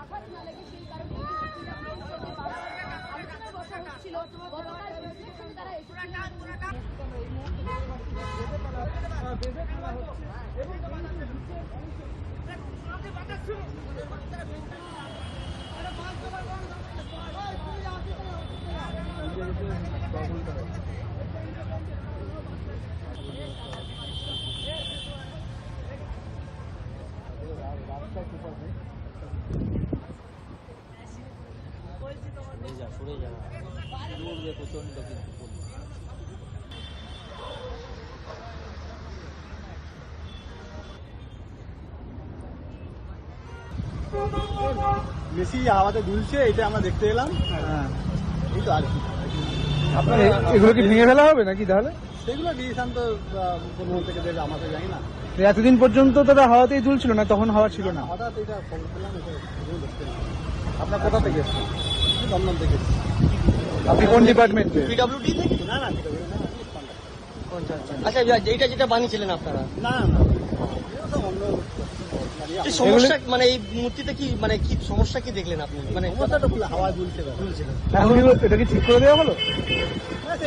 আঘাত না লাগে সেই কারণে আলোচনায় বসা হচ্ছিল। গতকাল ইনস্পেকশনে তারা সরে যা দূর দিয়ে প্রচন্ড কিন্তু বেশি আওয়াজে দুলছে, এটা আমরা দেখতে এলাম। এই তো আর কি। আপনার এগুলো কি ভেঙে ফেলা হবে নাকি তাহলে? সেগুলো ডিসিশন তো প্রধান থেকে দেবে, আমাকে জানি না। এতদিন পর্যন্ত তারা হাওয়াতেই দুলছিল না, তখন হাওয়া ছিল না। হঠাৎ এটা খবর পেলাম, এটা দেখতে এলাম। আপনার কোথা থেকে এসছেন? দমদম থেকে। আপনি কোন ডিপার্টমেন্টে? পিডব্লিউডি থেকে? না না আচ্ছা এইটা যেটা বানিয়েছিলেন আপনারা, না না অন্য কি সমস্যা মানে এই মূর্তিতে কি মানে কি সমস্যা কি দেখলেন আপনি? মানে সমস্যাটা হাওয়া দুলছে। এখন এটা কি ঠিক করে দেওয়া হলো?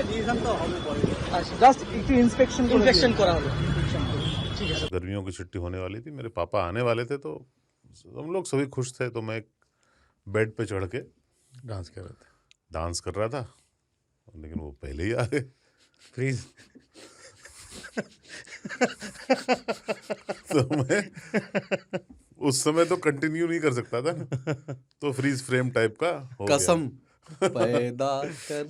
ডিসিশন তো হবে পরে। জাস্ট একটু ইন্সপেকশন করা হলো। ঠিক আছে। गर्मियों की छुट्टी होने वाली थी, मेरे पापा आने वाले थे, तो हम लोग सभी खुश थे। तो मैं एक बेड पे चढ़ के डांस कर रहा था, लेकिन वो पहले ही आ गए। प्लीज तो मैं उस समय तो कंटिन्यू नहीं कर सकता था ना, तो फ्रीज फ्रेम टाइप का हो कसम गया। पैदा कर